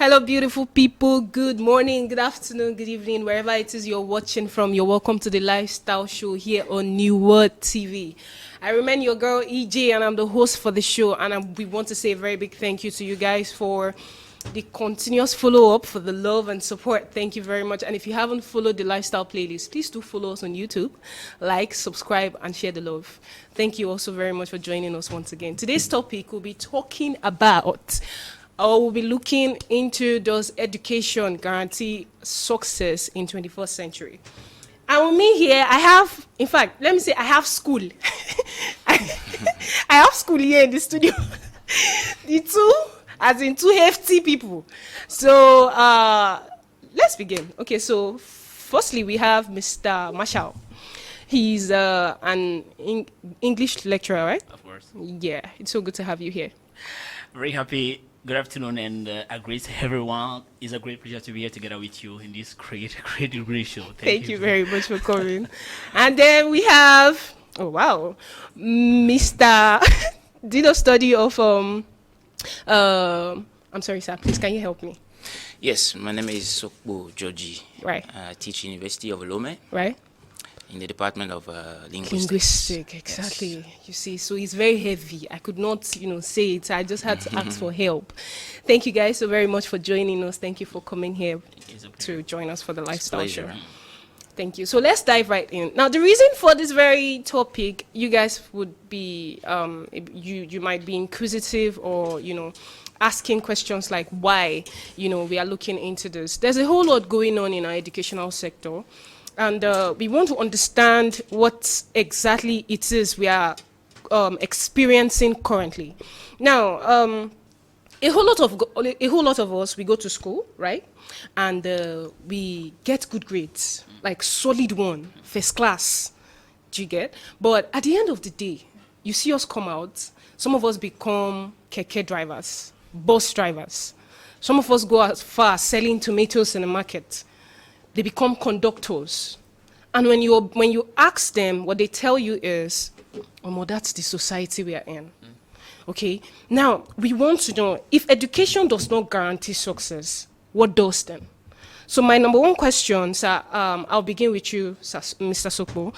Hello, beautiful people. Good morning, good afternoon, good evening, wherever it is you're watching from. You're welcome to the lifestyle show here on New World TV. I remain your girl EJ, and I'm the host for the show. And we want to say a very big thank you to you guys for the continuous follow-up, for the love and support. Thank you very much. And if you haven't followed the lifestyle playlist, please do follow us on YouTube, like, subscribe, and share the love. Thank you also very much for joining us once again. Today's topic, we'll be talking about, or we'll be looking into, does education guarantee success in 21st century? And with me here, I have, in fact, let me say I have school. I have school here in the studio. The two, as in two hefty people. So let's begin. Okay, so firstly, we have Mr. Marshall. He's an English lecturer, right? Of course. Yeah, it's so good to have you here. Very happy. Good afternoon and a great everyone. It's a great pleasure to be here together with you in this great show. Thank you very much for coming. And then we have, oh wow, Mr. did a study of, I'm sorry, sir, please, can you help me? Yes, my name is Sokbo Georgie. Right. I teach University of Lomé. Right. In the Department of Linguistics. Linguistic, exactly. Yes. You see, so it's very heavy. I could not, say it. I just had to ask for help. Thank you guys so very much for joining us. Thank you for coming here to join us for the lifestyle show. Thank you. So let's dive right in. Now, the reason for this very topic, you guys would be, you might be inquisitive or, asking questions like why, we are looking into this. There's a whole lot going on in our educational sector. And we want to understand what exactly it is we are experiencing currently. Now, a whole lot of us, we go to school, right? And we get good grades, like solid one, first class. Do you get? But at the end of the day, you see us come out. Some of us become keke drivers, bus drivers. Some of us go as far as selling tomatoes in the market. They become conductors. And when you ask them, what they tell you is, oh, that's the society we are in. Okay? Now, we want to know, if education does not guarantee success, what does then? So my number one question, sir, I'll begin with you, Mr. Sokbo.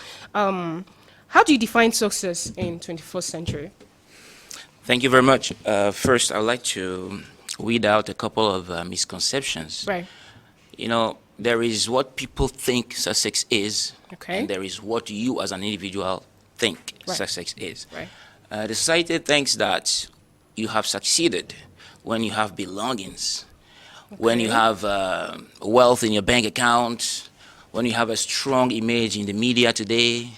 How do you define success in 21st century? Thank you very much. First, I would like to weed out a couple of misconceptions. Right. There is what people think success is, okay, and there is what you as an individual think success is. Right. The society thinks that you have succeeded when you have belongings, when you have wealth in your bank account, when you have a strong image in the media today.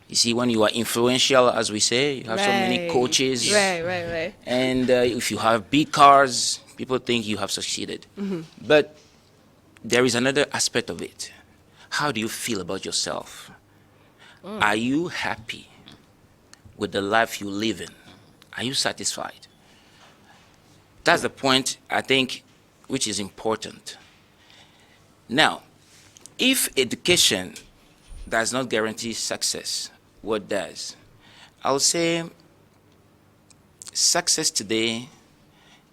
You see, when you are influential, as we say, you have so many coaches. Right. And if you have big cars, people think you have succeeded. Mm-hmm. But there is another aspect of it. How do you feel about yourself? Are you happy with the life you live in? Are you satisfied? That's the point, I think, which is important. Now, if education does not guarantee success, what does? I'll say success today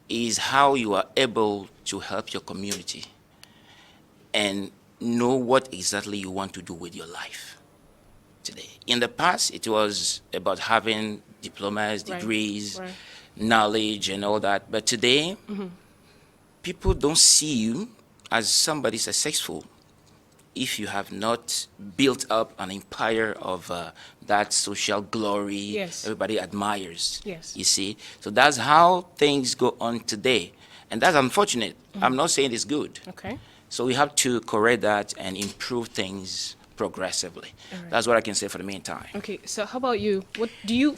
is how you are able to help your community and know what exactly you want to do with your life today. In the past, it was about having diplomas, degrees, knowledge, and all that. But today, people don't see you as somebody successful if you have not built up an empire of that social glory everybody admires. You see? So that's how things go on today. And that's unfortunate. I'm not saying it's good. Okay. So we have to correct that and improve things progressively. Right. That's what I can say for the meantime. Okay, so how about you? Do you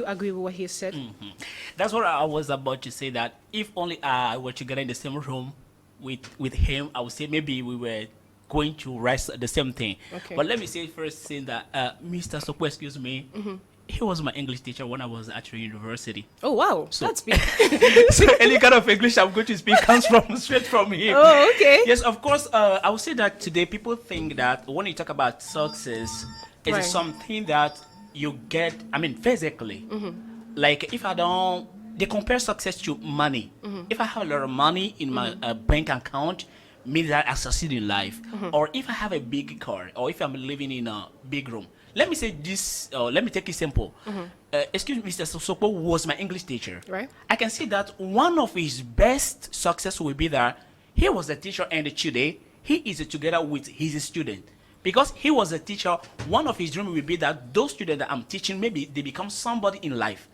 agree with what he said? Mm-hmm. That's what I was about to say, that if only I were together in the same room with him, I would say maybe we were going to write the same thing. Okay. But let me say first saying that Mr. Sokwe, excuse me, he was my English teacher when I was at university. Oh wow, so that's big. So any kind of English I'm going to speak comes straight from him. Oh, okay. Yes, of course. I would say that today people think that when you talk about success, it's something that you get. I mean, physically. Like if I don't they compare success to money. If I have a lot of money in my bank account, means that I succeed in life. Or if I have a big car, or if I'm living in a big room. Let me say this, let me take it simple. Excuse me, Mr. Sosoko was my English teacher. Right. I can see that one of his best success will be that he was a teacher, and today he is together with his student. Because he was a teacher, one of his dreams will be that those students that I'm teaching, maybe they become somebody in life.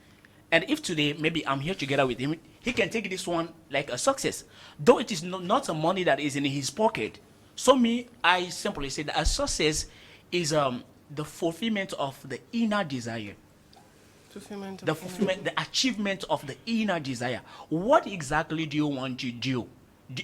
And if today, maybe I'm here together with him, he can take this one like a success. Though it is not a money that is in his pocket. So me, I simply say that a success is the fulfillment of the inner desire. The achievement of the inner desire. What exactly do you want to do?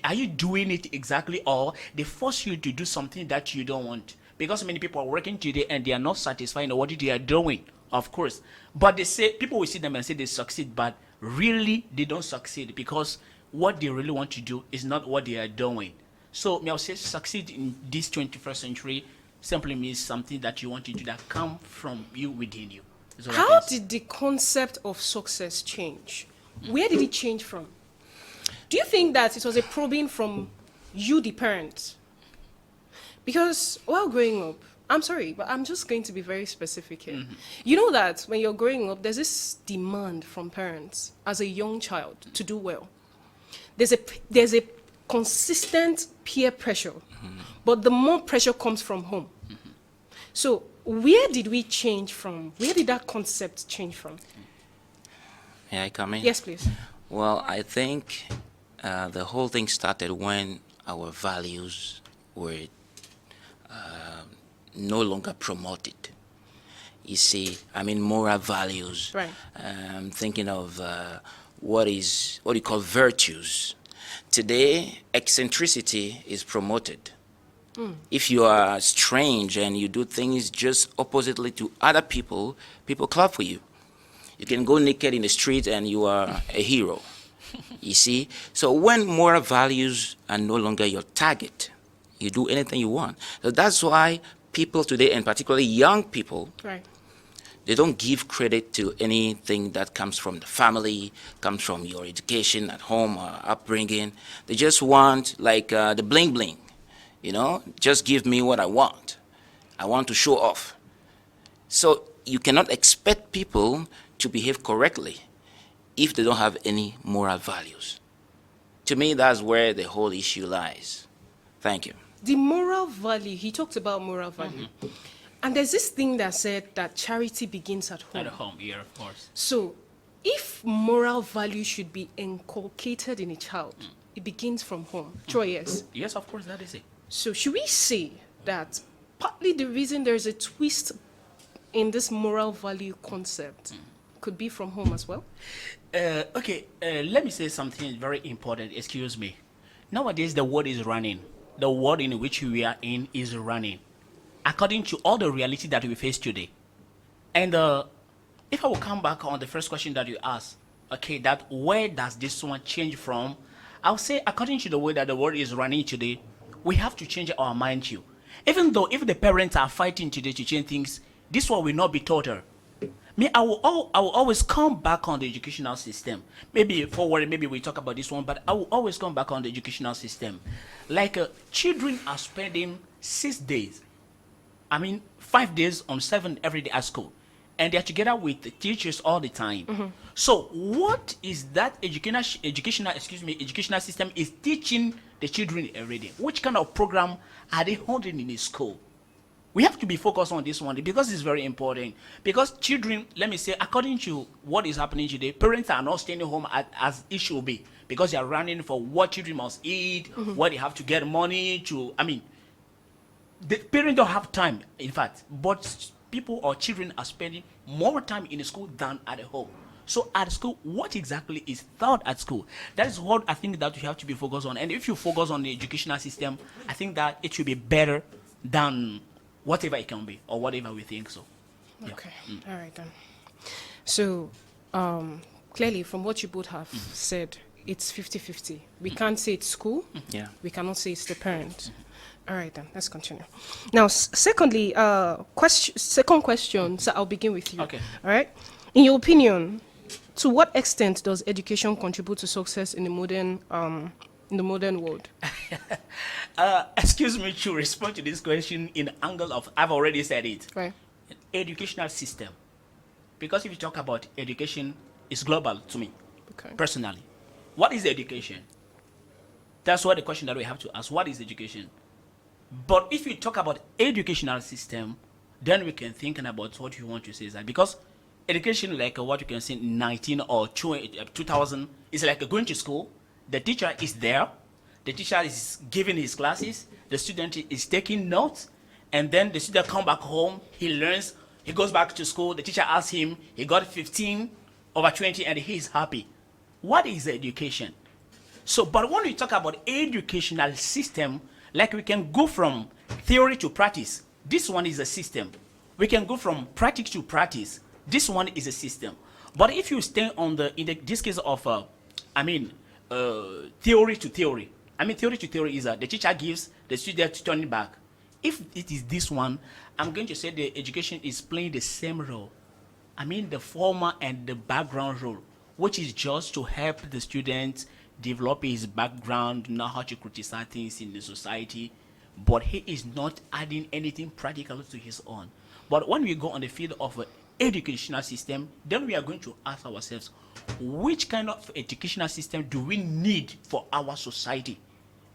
Are you doing it exactly, or they force you to do something that you don't want? Because many people are working today and they are not satisfied in what they are doing, of course. But they say, people will see them and say they succeed, but really they don't succeed because what they really want to do is not what they are doing. So may I say succeed in this 21st century simply means something that you want to do that come from you, within you. How did the concept of success change? Where did it change from? Do you think that it was a probing from you, the parent? Because while growing up, I'm sorry, but I'm just going to be very specific here. You know that when you're growing up, there's this demand from parents as a young child to do well. There's a consistent peer pressure, but the more pressure comes from home. So where did we change from? Where did that concept change from? May I come in? Yes, please. Well, I think the whole thing started when our values were no longer promoted. You see, I mean, moral values. Right. Thinking of what you call virtues. Today, eccentricity is promoted. If you are strange and you do things just oppositely to other people, people clap for you. You can go naked in the street and you are a hero. You see? So when moral values are no longer your target, you do anything you want. So that's why people today, and particularly young people, Right. they don't give credit to anything that comes from the family, comes from your education at home or upbringing. They just want like the bling bling. You know, just give me what I want. I want to show off. So you cannot expect people to behave correctly if they don't have any moral values. To me, that's where the whole issue lies. Thank you. The moral value, he talked about moral value. And there's this thing that said that charity begins at home. At home, yeah, of course. So if moral value should be inculcated in a child, it begins from home. Troy, yes. Yes, of course, that is it. So should we say that partly the reason there's a twist in this moral value concept could be from home as well? Okay, let me say something very important. Excuse me. Nowadays, the world is running. The world in which we are in is running according to all the reality that we face today. And if I will come back on the first question that you asked, okay, that where does this one change from? I'll say according to the way that the world is running today, we have to change our mind too. Even though if the parents are fighting today to change things, this one will not be total. Me, I will always come back on the educational system. Maybe forward, maybe we talk about this one, but I will always come back on the educational system. Like children are spending 6 days, 5 days on 7 every day at school, and they're together with the teachers all the time. So what is that educational system is teaching the children every day? Which kind of program are they holding in the school? We have to be focused on this one because it's very important. Because children, let me say, according to what is happening today, parents are not staying home as it should be because they are running for what children must eat, what they have to get money to. The parents don't have time, in fact, but people or children are spending more time in the school than at home. So at school, what exactly is taught at school? That is what I think that you have to be focused on. And if you focus on the educational system, I think that it should be better than whatever it can be or whatever we think so. Okay, all right then. So clearly from what you both have said, it's 50-50. We can't say it's school. Yeah. We cannot say it's the parent. All right then, let's continue. Now, secondly, second question, so I'll begin with you. Okay. All right. In your opinion, to what extent does education contribute to success in the modern world? Excuse me to respond to this question in angle of, I've already said it. Right. Educational system. Because if you talk about education, it's global to me, Okay. personally. What is education? That's what the question that we have to ask. What is education? But if you talk about educational system, then we can think about what you want to say is that because education, like what you can see in 19 or 2000, is like going to school. The teacher is there. The teacher is giving his classes. The student is taking notes. And then the student come back home. He learns. He goes back to school. The teacher asks him. He got 15 over 20 and he is happy. What is education? So, but when we talk about educational system, like we can go from theory to practice. This one is a system. We can go from practice to practice. This one is a system. But if you stay on this case of, theory to theory. Theory to theory is the teacher gives, the student turn it back. If it is this one, I'm going to say the education is playing the same role. The former and the background role, which is just to help the student develop his background, know how to criticize things in the society, but he is not adding anything practical to his own. But when we go on the field of an educational system, then we are going to ask ourselves, which kind of educational system do we need for our society?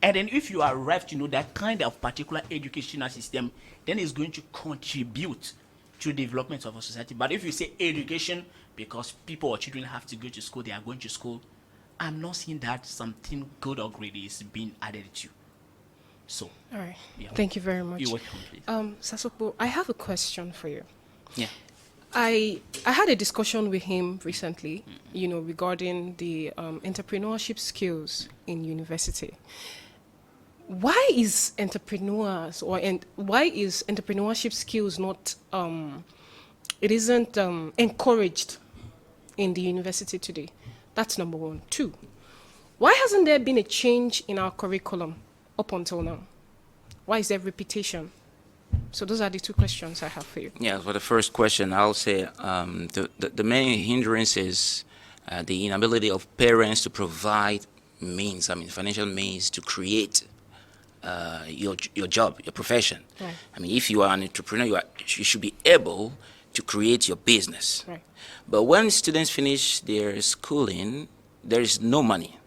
And then if you arrive to know that kind of particular educational system, then it's going to contribute to the development of a society. But if you say education, because people or children have to go to school, they are going to school, I'm not seeing that something good or great is being added to. So, All right. Yeah. Thank you very much. You're welcome, please. Sasokbo, I have a question for you. Yeah. I had a discussion with him recently, regarding the entrepreneurship skills in university. Why is why is entrepreneurship skills not it isn't encouraged in the university today? That's number one. Two, why hasn't there been a change in our curriculum up until now? Why is there repetition? So those are the two questions I have for you. Yeah, for the first question, I'll say the main hindrance is the inability of parents to provide means, financial means to create your job, your profession. Right. If you are an entrepreneur, you should be able to create your business. Right. But when students finish their schooling, there is no money.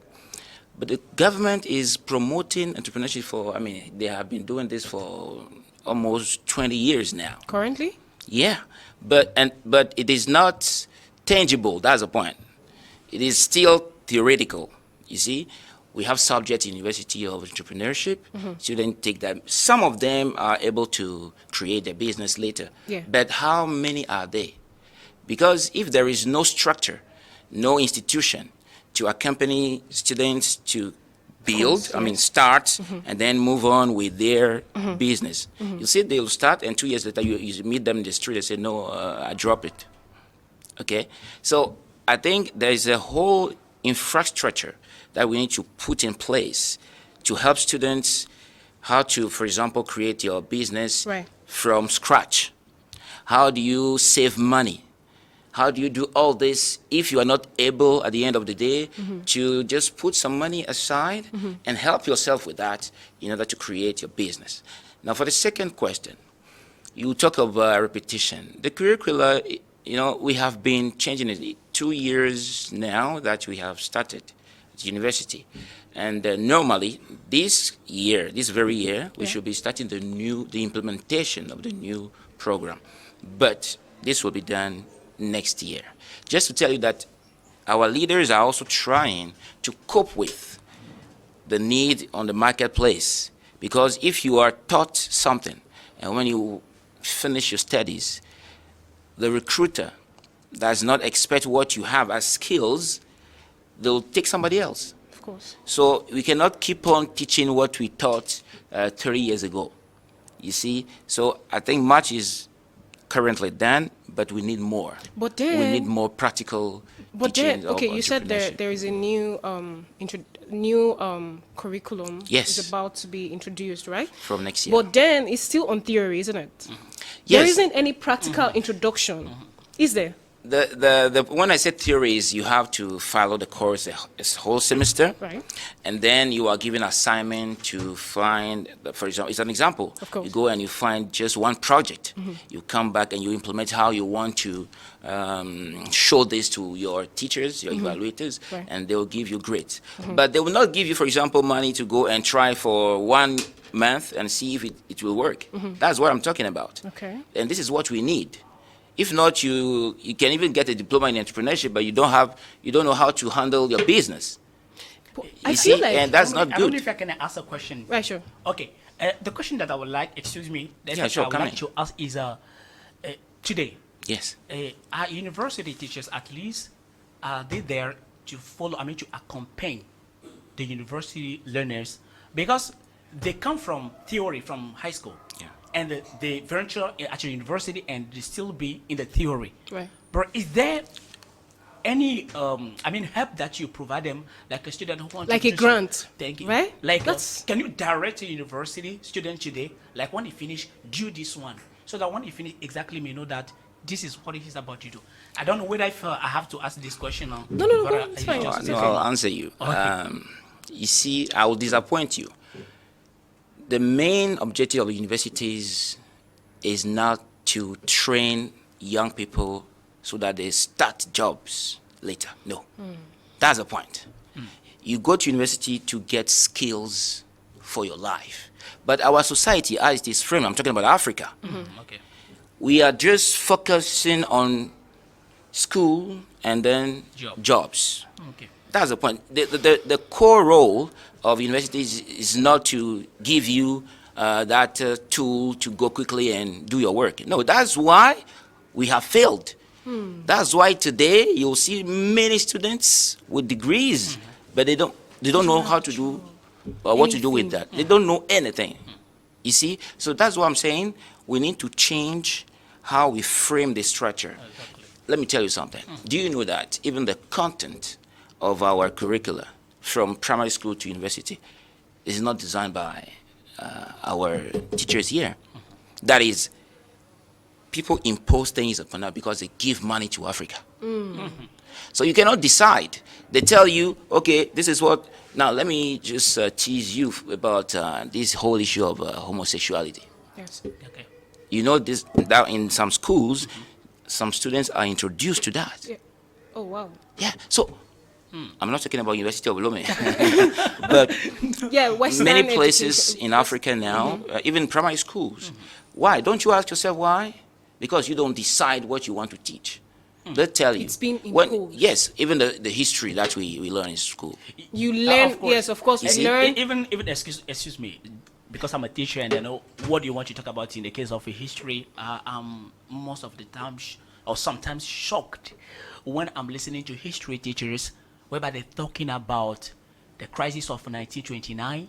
But the government is promoting entrepreneurship they have been doing this for almost 20 years now. Currently? Yeah, but it is not tangible. That's the point. It is still theoretical. You see, we have subjects in University of Entrepreneurship. Mm-hmm. Students take them. Some of them are able to create their business later. Yeah. But how many are they? Because if there is no structure, no institution to accompany students to build, start, mm-hmm. and then move on with their mm-hmm. business. Mm-hmm. You see, they'll start, and 2 years later, you meet them in the street and say, no, I drop it. Okay? So I think there is a whole infrastructure that we need to put in place to help students how to, for example, create your business right. from scratch. How do you save money? How do you do all this if you are not able at the end of the day mm-hmm. to just put some money aside mm-hmm. and help yourself with that in order to create your business? Now, for the second question, you talk of repetition. The curricula, we have been changing it 2 years now that we have started at university. And normally, this very year, we should be starting the implementation of the new program. But this will be done next year. Just to tell you that our leaders are also trying to cope with the need on the marketplace. Because if you are taught something, and when you finish your studies, the recruiter does not expect what you have as skills, they'll take somebody else. Of course. So we cannot keep on teaching what we taught 30 years ago. You see? So I think much is currently done, but we need more. But then, we need more practical teaching. Okay, you said there is a new curriculum yes. is about to be introduced, right? From next year. But then it's still on theory, isn't it? Mm-hmm. Yes. There isn't any practical mm-hmm. introduction, mm-hmm. is there? When I say theory is you have to follow the course a whole semester, Right. and then you are given assignment to find, for example, it's an example. Of course. You go and you find just one project. You come back and you implement how you want to show this to your teachers, your evaluators, Right. and they will give you grades. But they will not give you, for example, money to go and try for 1 month and see if it will work. That's what I'm talking about. Okay. And this is what we need. If not, you can even get a diploma in entrepreneurship, but you don't know how to handle your business. I You feel see, like and that's not I don't know good. if I can ask a question. right, sure. Okay. The question that I would like, excuse me, that Yeah, sure, I would come like in. to ask is today, Yes. are university teachers at least, are they there to follow, to accompany the university learners? Because they come from theory from high school. Yeah. And they venture at university and they still be in the theory. Right. But is there any help that you provide them, like a student who wants Like to a do grant, some- Thank you. right? Like That's- can you direct a university student today, like when you finish, do this one, so that when you finish exactly may know that this is what it is about to do. I don't know whether if I have to ask this question or No, but, it's you fine. just No, say I'll no. answer you. Okay. You see, I will disappoint you. The main objective of universities is not to train young people so that they start jobs later. No. That's the point. You go to university to get skills for your life. But our society, as it is framed, I'm talking about Africa, Okay. we are just focusing on school and then jobs. Okay. That's the point. The core role of universities is not to give you that tool to go quickly and do your work. No, that's why we have failed. That's why today you'll see many students with degrees, but they don't know how to do or what to do with that. They don't know anything. You see? So that's what I'm saying. We need to change how we frame the structure. Let me tell you something. Do you know that even the content of our curricula from primary school to university is not designed by our teachers here? That is, people impose things upon us because they give money to Africa. So you cannot decide. They tell you, okay, this is what. Now let me just tease you about this whole issue of homosexuality. Yes. Okay. You know this, that in some schools, some students are introduced to that. Yeah. Oh, wow. Yeah. So I'm not talking about University of Lomé, but Yeah, Western many places education- in Africa now, even primary schools. Why? Don't you ask yourself why? Because you don't decide what you want to teach. They tell you. It's been When, imposed. yes, even the history that we learn in school. You learn, Of course. yes, of course, You you see, learn. Even excuse me, because I'm a teacher and I know what you want to talk about in the case of a history. I'm most of the time or sometimes shocked when I'm listening to history teachers whereby they're talking about the crisis of 1929,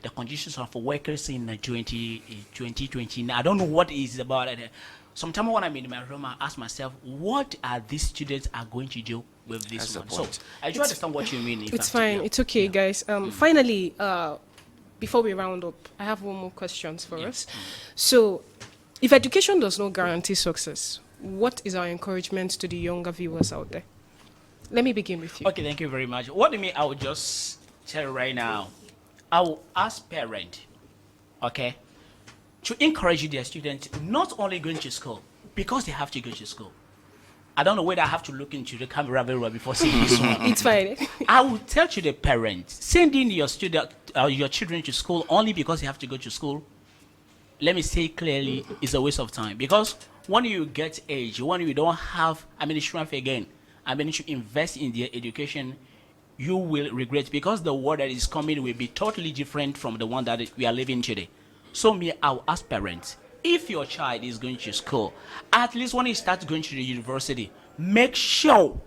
the conditions of workers in 2029. I don't know what it is about it. Sometimes when I'm in my room, I ask myself, what are these students are going to do with this That's the one? So point. I do understand what you mean. in It's fact, fine. yeah. It's okay, guys. Finally, before we round up, I have one more question for us. So, if education does not guarantee success, what is our encouragement to the younger viewers out there? Let me begin with you. Okay, thank you very much. What do you mean? I will just tell you right now. I will ask parents, okay, to encourage their students not only going to school, because they have to go to school. I don't know whether I have to look into the camera very well before seeing this one. It's fine. I will tell to the parents, sending your your children to school only because you have to go to school, let me say clearly, is a waste of time. Because when you get age, when you don't have strength again, to invest in their education, you will regret, because the world that is coming will be totally different from the one that we are living today. So I will ask parents, if your child is going to school, at least when he starts going to the university, make sure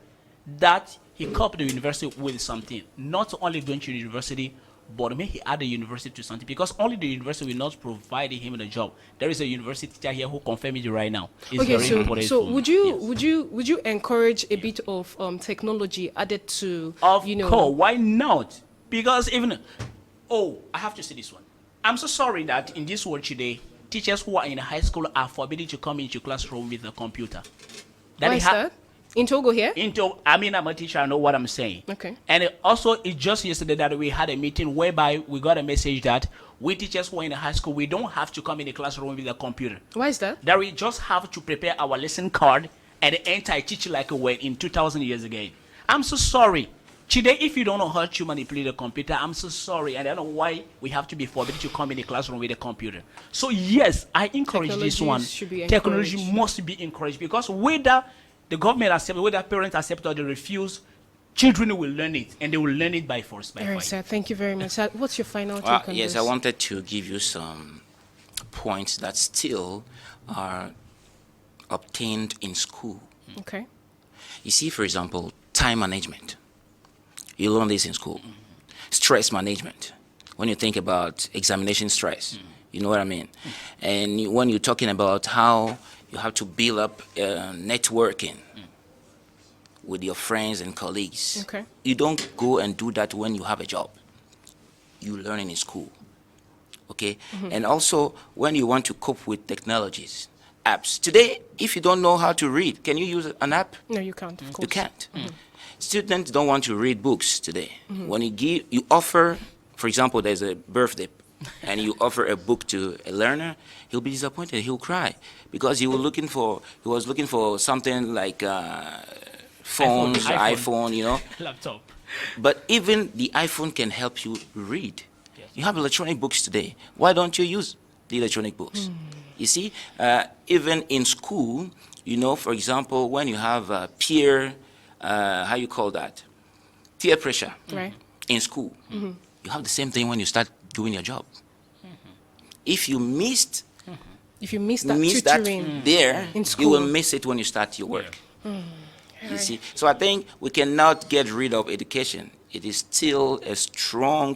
that he copy the university with something. Not only going to the university, but may he add the university to something, because only the university will not provide him a job. There is a university teacher here who confirmed it right now. It's Okay, very important. so for me. would you Yes. would you encourage a bit of technology added to Of course, why not? Because even, I have to say this one. I'm so sorry that in this world today, teachers who are in high school are forbidden to come into classroom with a computer. Why is that? In Togo here? I'm a teacher, I know what I'm saying. Okay. And it's just yesterday that we had a meeting whereby we got a message that we teachers who are in high school, we don't have to come in the classroom with a computer. Why is that? That we just have to prepare our lesson card and enter a teach like a way in 2,000 years ago. I'm so sorry. Today, if you don't know how to manipulate a computer, I'm so sorry. And I don't know why we have to be forbidden to come in the classroom with a computer. So yes, I encourage this one. Technology must be encouraged, because whether the government accepts, whether parents accept or they refuse, children will learn it, and they will learn it by force. All right, sir. Thank you very much. Sir, what's your final take on yes, this? I wanted to give you some points that still are obtained in school. Okay. You see, for example, time management. You learn this in school. Stress management. When you think about examination stress, you know what I mean? And when you're talking about how you have to build up networking with your friends and colleagues, okay, you don't go and do that when you have a job. You learn it in school. Okay? And also, when you want to cope with technologies, apps. Today, if you don't know how to read, can you use an app? No, you can't, of course. You can't. Students don't want to read books today. When you offer, for example, there's a birthday, and you offer a book to a learner, he'll be disappointed. He'll cry because he was looking for something like phones, iPhone, you know, laptop. But even the iPhone can help you read. Yes. You have electronic books today. Why don't you use the electronic books? You see, even in school, you know, for example, when you have peer peer pressure in school. You have the same thing when you start doing your job. If you missed that there, in school, you will miss it when you start your work. You see, so I think we cannot get rid of education. It is still a strong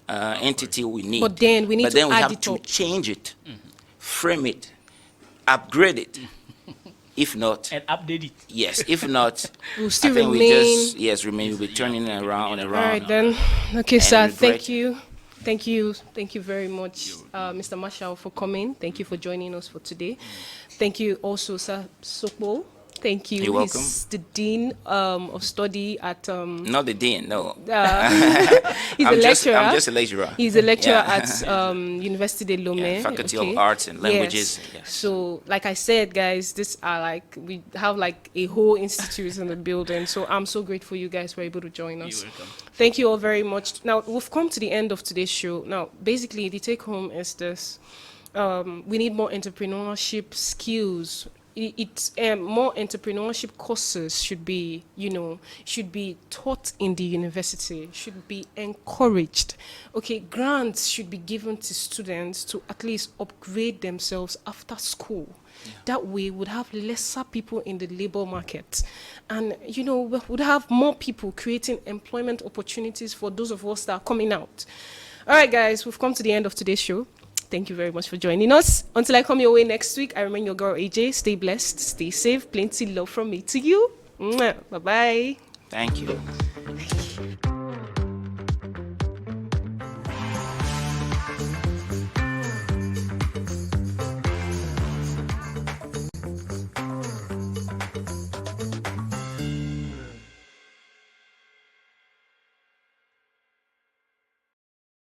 entity we need. But then we have to change it, frame it, upgrade it. If not, and update it. Yes, if not, we'll still I think remain. We'll be turning around and around. All right then. Okay, sir. Thank you very much, Mr. Marshall, for coming. Thank you for joining us for today. Thank you also, Sir Sokbo. Thank you. You're welcome. He's the Dean of Study at... Not the Dean, no. He's a lecturer. I'm just a lecturer. He's a lecturer at University de Lomé. Faculty of Arts and Languages. Yes. So, like I said, guys, we have like a whole institute in the building. So I'm so grateful you guys were able to join us. You're welcome. Thank you all very much. Now, we've come to the end of today's show. Now, basically, the take home is this. We need more entrepreneurship skills. More entrepreneurship courses should be taught in the university, should be encouraged. Okay, grants should be given to students to at least upgrade themselves after school. Yeah. That way, we would have lesser people in the labor market, and we would have more people creating employment opportunities for those of us that are coming out. All right, guys, we've come to the end of today's show. Thank you very much for joining us. Until I come your way next week, I remain your girl AJ. Stay blessed, stay safe. Plenty love from me to you. Bye-bye. Thank you.